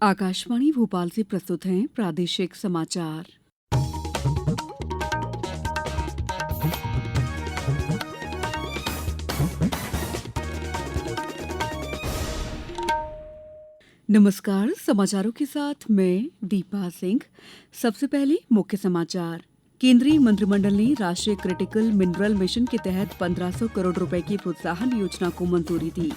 आकाशवाणी भोपाल से प्रस्तुत हैं प्रादेशिक समाचार। नमस्कार, समाचारों के साथ मैं दीपा सिंह। सबसे पहले मुख्य समाचार। केंद्रीय मंत्रिमंडल ने राष्ट्रीय क्रिटिकल मिनरल मिशन के तहत 1500 करोड़ रुपए की प्रोत्साहन योजना को मंजूरी दी।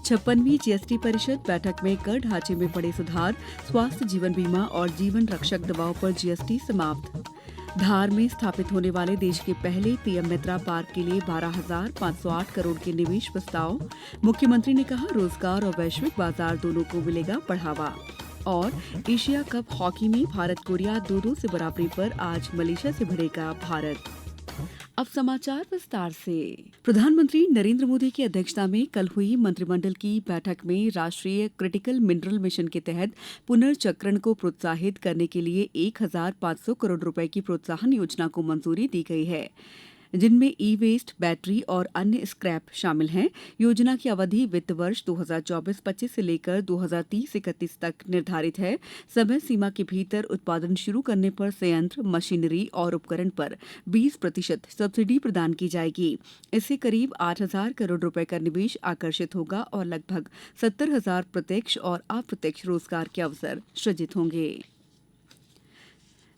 56वीं जीएसटी परिषद बैठक में कर ढांचे में पड़े सुधार, स्वास्थ्य जीवन बीमा और जीवन रक्षक दवाओं पर जीएसटी समाप्त। धार में स्थापित होने वाले देश के पहले पीएम मित्रा पार्क के लिए 12,508 करोड़ के निवेश प्रस्ताव। मुख्यमंत्री ने कहा, रोजगार और वैश्विक बाजार दोनों को मिलेगा बढ़ावा। और एशिया कप हॉकी में भारत कोरिया 2-2 से बराबरी पर आज मलेशिया से भिड़ेगा भारत। अब समाचार विस्तार से। प्रधानमंत्री नरेंद्र मोदी की अध्यक्षता में कल हुई मंत्रिमंडल की बैठक में राष्ट्रीय क्रिटिकल मिनरल मिशन के तहत पुनर्चक्रण को प्रोत्साहित करने के लिए 1,500 करोड़ रुपए की प्रोत्साहन योजना को मंजूरी दी गई है, जिनमें ई वेस्ट, बैटरी और अन्य स्क्रैप शामिल हैं। योजना की अवधि वित्त वर्ष 2024-25 से लेकर 2030-31 तक निर्धारित है। समय सीमा के भीतर उत्पादन शुरू करने पर संयंत्र, मशीनरी और उपकरण पर 20% सब्सिडी प्रदान की जाएगी। इससे करीब 8,000 करोड़ रुपए का निवेश आकर्षित होगा और लगभग 70,000 प्रत्यक्ष और अप्रत्यक्ष रोजगार के अवसर सृजित होंगे।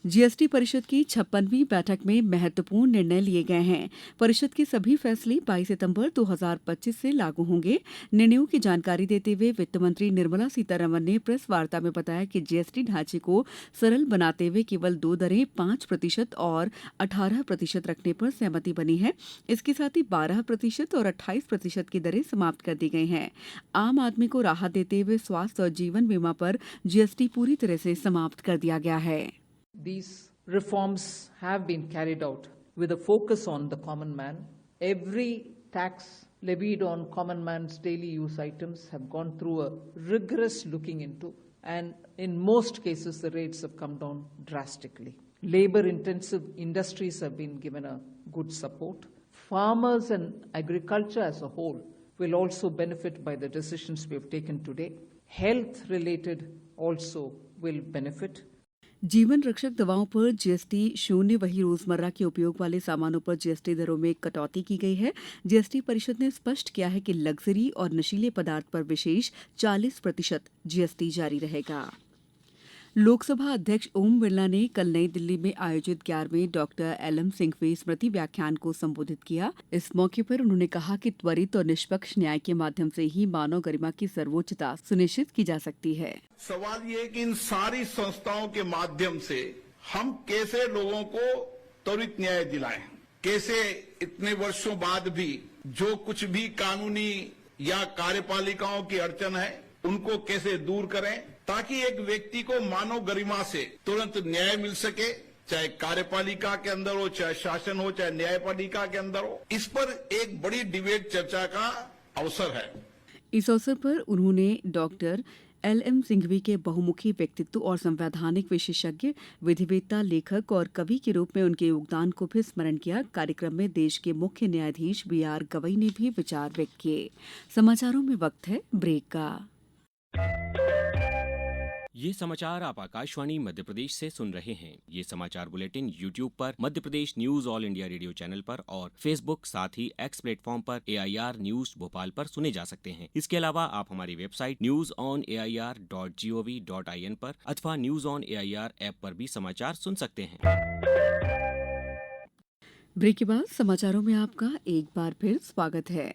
जीएसटी परिषद की 56वीं बैठक में महत्वपूर्ण निर्णय लिए गए हैं। परिषद के सभी फैसले 22 सितंबर 2025 से लागू होंगे। निर्णयों की जानकारी देते हुए वित्त मंत्री निर्मला सीतारमण ने प्रेस वार्ता में बताया कि जीएसटी ढांचे को सरल बनाते हुए केवल 2 दरें 5% और 18% रखने पर सहमति बनी है। इसके साथ ही 12% और 28% की दरें समाप्त कर दी गई हैं। आम आदमी को राहत देते हुए स्वास्थ्य और जीवन बीमा पर जीएसटी पूरी तरह से समाप्त कर दिया गया है। These reforms have been carried out with a focus on the common man. Every tax levied on common man's daily use items have gone through a rigorous looking into, and in most cases the rates have come down drastically. Labor-intensive industries have been given a good support. Farmers and agriculture as a whole will also benefit by the decisions we have taken today. Health-related also will benefit. जीवन रक्षक दवाओं पर GST शून्य, वही रोजमर्रा के उपयोग वाले सामानों पर जीएसटी दरों में कटौती की गई है। जीएसटी परिषद ने स्पष्ट किया है कि लग्जरी और नशीले पदार्थ पर विशेष 40% जीएसटी जारी रहेगा। लोकसभा अध्यक्ष ओम बिरला ने कल नई दिल्ली में आयोजित 11वें डॉक्टर एल.एम. सिंघवी स्मृति व्याख्यान को संबोधित किया। इस मौके पर उन्होंने कहा कि त्वरित और निष्पक्ष न्याय के माध्यम से ही मानव गरिमा की सर्वोच्चता सुनिश्चित की जा सकती है। सवाल ये कि इन सारी संस्थाओं के माध्यम से हम कैसे लोगों को त्वरित न्याय दिलाएं, कैसे इतने वर्षों बाद भी जो कुछ भी कानूनी या कार्यपालिकाओं की अड़चन है उनको कैसे दूर करें, ताकि एक व्यक्ति को मानव गरिमा से तुरंत न्याय मिल सके, चाहे कार्यपालिका के अंदर हो, चाहे शासन हो, चाहे न्यायपालिका के अंदर हो। इस पर एक बड़ी डिबेट चर्चा का अवसर है। इस अवसर पर उन्होंने डॉक्टर एल.एम. सिंघवी के बहुमुखी व्यक्तित्व और संवैधानिक विशेषज्ञ, विधिवेत्ता, लेखक और कवि के रूप में उनके योगदान को भी स्मरण किया। कार्यक्रम में देश के मुख्य न्यायाधीश बी.आर. गवई ने भी विचार व्यक्त किए। समाचारों में वक्त है ब्रेक का। ये समाचार आप आकाशवाणी मध्य प्रदेश से सुन रहे हैं। ये समाचार बुलेटिन YouTube पर Madhya Pradesh news All India Radio channel पर और Facebook साथ ही X प्लेटफॉर्म पर AIR न्यूज भोपाल पर सुने जा सकते हैं। इसके अलावा आप हमारी वेबसाइट newsonair.gov.in पर अथवा न्यूज ऑन AIR ऐप पर भी समाचार सुन सकते हैं। ब्रेक के बाद समाचारों में आपका एक बार फिर स्वागत है।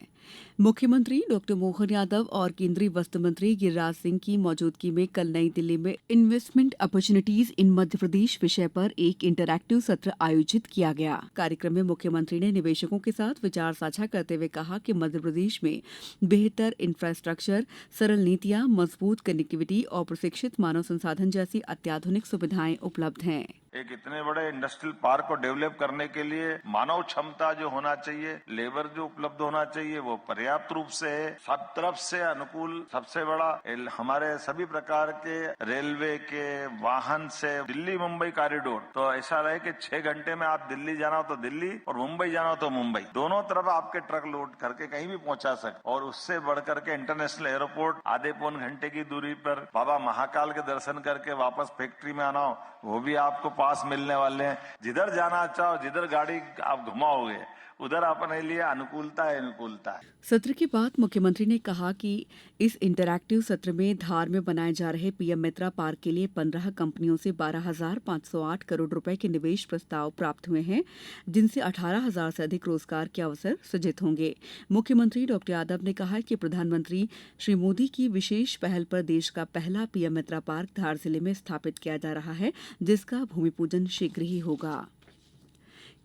मुख्यमंत्री डॉक्टर मोहन यादव और केंद्रीय वस्त्र मंत्री गिरिराज सिंह की मौजूदगी में कल नई दिल्ली में investment opportunities in Madhya Pradesh विषय पर एक इंटरैक्टिव सत्र आयोजित किया गया। कार्यक्रम में मुख्यमंत्री ने निवेशकों के साथ विचार साझा करते हुए कहा कि मध्य प्रदेश में बेहतर इंफ्रास्ट्रक्चर, सरल नीतियां, मजबूत कनेक्टिविटी और प्रशिक्षित मानव संसाधन जैसी अत्याधुनिक सुविधाएं उपलब्ध हैं। एक इतने बड़े इंडस्ट्रियल पार्क को डेवलप करने के लिए मानव क्षमता जो होना चाहिए, लेबर जो उपलब्ध होना चाहिए, वो पर्याप्त रूप से है। सब तरफ से अनुकूल, सबसे बड़ा हमारे सभी प्रकार के रेलवे के वाहन से दिल्ली मुंबई कॉरिडोर, तो ऐसा रहे कि 6 घंटे में आप दिल्ली जाना हो तो दिल्ली और मुंबई जाना हो तो मुंबई, दोनों तरफ आपके ट्रक लोड करके कहीं भी पहुंचा सके। और उससे बढ़कर के इंटरनेशनल एयरपोर्ट आधे पौन घंटे की दूरी पर बाबा महाकाल के दर्शन करके वापस फैक्ट्री में आना हो, वो भी आपको पास मिलने वाले हैं। जिधर जाना चाहो, जिधर गाड़ी आप घुमाओगे, उधर अपने लिए अनुकूलता है, अनुकूलता है। सत्र के बाद मुख्यमंत्री ने कहा कि इस इंटरैक्टिव सत्र में धार में बनाए जा रहे पीएम मित्रा पार्क के लिए 15 कंपनियों से 12,508 करोड़ रुपए के निवेश प्रस्ताव प्राप्त हुए हैं, जिनसे 18,000 से अधिक रोजगार के अवसर सृजित होंगे। मुख्यमंत्री डॉ यादव ने कहा कि प्रधानमंत्री श्री मोदी की विशेष पहल पर देश का पहला पीएम मित्रा पार्क धार जिले में स्थापित किया जा रहा है, जिसका भूमि पूजन शीघ्र ही होगा।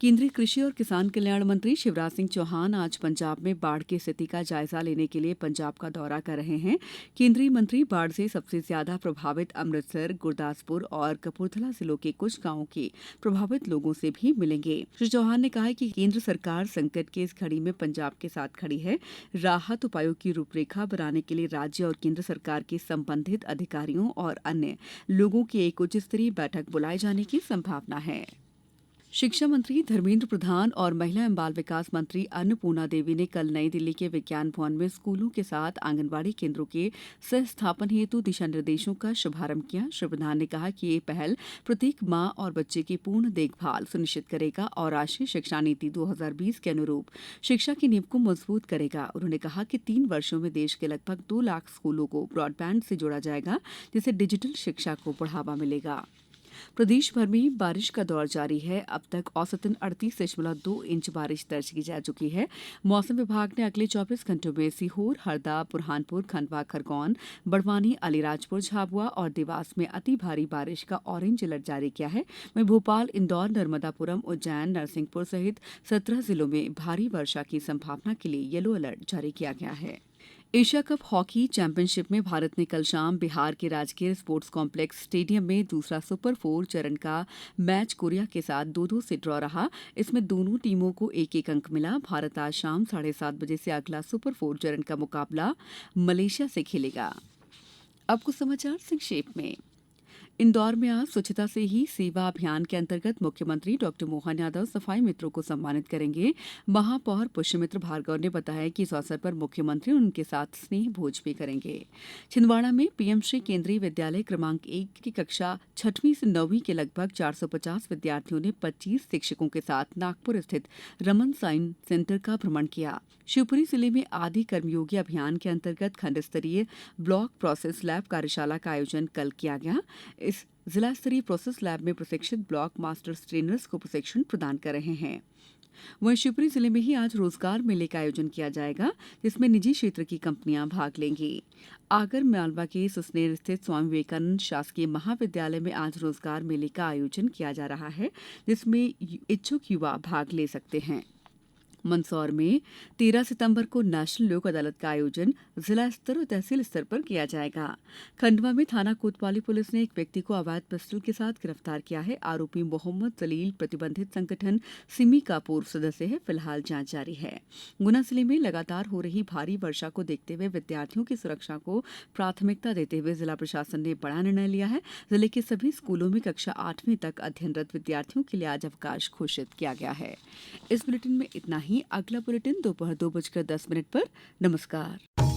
केंद्रीय कृषि और किसान कल्याण मंत्री शिवराज सिंह चौहान आज पंजाब में बाढ़ की स्थिति का जायजा लेने के लिए पंजाब का दौरा कर रहे हैं। केंद्रीय मंत्री बाढ़ से सबसे ज्यादा प्रभावित अमृतसर, गुरदासपुर और कपूरथला जिलों के कुछ गांवों के प्रभावित लोगों से भी मिलेंगे। श्री चौहान ने कहा कि केंद्र सरकार संकट की इस घड़ी में पंजाब के साथ खड़ी है। राहत उपायों की रूपरेखा बनाने के लिए राज्य और केंद्र सरकार के संबंधित अधिकारियों और अन्य लोगों की एक उच्च स्तरीय बैठक बुलाए जाने की संभावना है। शिक्षा मंत्री धर्मेंद्र प्रधान और महिला एवं बाल विकास मंत्री अन्नपूर्णा देवी ने कल नई दिल्ली के विज्ञान भवन में स्कूलों के साथ आंगनबाड़ी केंद्रों के सह स्थापन हेतु दिशा निर्देशों का शुभारंभ किया। श्री प्रधान ने कहा कि ये पहल प्रत्येक मां और बच्चे की पूर्ण देखभाल सुनिश्चित करेगा और राष्ट्रीय शिक्षा नीति 2020 के अनुरूप शिक्षा की नींव को मजबूत करेगा। उन्होंने कहा कि 3 वर्षों में देश के लगभग 2 लाख स्कूलों को ब्रॉडबैंड से जोड़ा जाएगा, जिससे डिजिटल शिक्षा को बढ़ावा मिलेगा। प्रदेश भर में बारिश का दौर जारी है। अब तक औसतन 38.2 इंच बारिश दर्ज की जा चुकी है। मौसम विभाग ने अगले 24 घंटों में सीहोर, हरदा, बुरहानपुर, खंडवा, खरगोन, बड़वानी, अलीराजपुर, झाबुआ और देवास में अति भारी बारिश का ऑरेंज अलर्ट जारी किया है। वहीं भोपाल, इंदौर, नर्मदापुरम, उज्जैन, नरसिंहपुर सहित 17 जिलों में भारी वर्षा की संभावना के लिए येलो अलर्ट जारी किया गया है। एशिया कप हॉकी चैंपियनशिप में भारत ने कल शाम बिहार के राजकीय स्पोर्ट्स कॉम्प्लेक्स स्टेडियम में दूसरा सुपर 4 चरण का मैच कोरिया के साथ 2-2 से ड्रॉ रहा। इसमें दोनों टीमों को 1-1 अंक मिला। भारत आज शाम 7:30 बजे से अगला सुपर 4 चरण का मुकाबला मलेशिया से खेलेगा। अब कुछ समाचार संक्षेप में। इंदौर में आज स्वच्छता से ही सेवा अभियान के अंतर्गत मुख्यमंत्री डॉ मोहन यादव सफाई मित्रों को सम्मानित करेंगे। महापौर पुष्यमित्र भार्गव ने बताया कि इस अवसर पर मुख्यमंत्री उनके साथ स्नेह भोज भी करेंगे। छिंदवाड़ा में पीएम श्री केंद्रीय विद्यालय क्रमांक 1 की कक्षा 6वीं से 9वीं के लगभग 450 विद्यार्थियों ने 25 शिक्षकों के साथ नागपुर स्थित रमन साइंस सेंटर का भ्रमण किया। शिवपुरी जिले में आदि कर्मयोगी अभियान के अंतर्गत खंड स्तरीय ब्लॉक प्रोसेस लैब कार्यशाला का आयोजन कल किया गया। इस जिला स्तरीय प्रोसेस लैब में प्रशिक्षित ब्लॉक मास्टर ट्रेनर्स को प्रशिक्षण प्रदान कर रहे हैं। वहीं शिवपुरी जिले में ही आज रोजगार मेले का आयोजन किया जाएगा, जिसमें निजी क्षेत्र की कंपनियां भाग लेंगी। आगर मालवा के सुसनेर स्थित स्वामी विवेकानंद शासकीय महाविद्यालय में आज रोजगार मेले का आयोजन किया जा रहा है, जिसमें इच्छुक युवा भाग ले सकते हैं। मंदसौर में 13 सितंबर को नेशनल लोक अदालत का आयोजन जिला स्तर और तहसील स्तर पर किया जाएगा। खंडवा में थाना कोतवाली पुलिस ने एक व्यक्ति को अवैध पिस्टल के साथ गिरफ्तार किया है। आरोपी मोहम्मद जलील प्रतिबंधित संगठन सिमी का पूर्व सदस्य है। फिलहाल जांच जारी है। गुना जिले में लगातार हो रही भारी वर्षा को देखते हुए विद्यार्थियों की सुरक्षा को प्राथमिकता देते हुए जिला प्रशासन ने बड़ा निर्णय लिया है। जिले के सभी स्कूलों में कक्षा 8वीं तक अध्ययनरत विद्यार्थियों के लिए आज अवकाश घोषित किया गया है। इस बुलेटिन में इतना ही। अगला बुलेटिन दोपहर 2:10 पर। नमस्कार।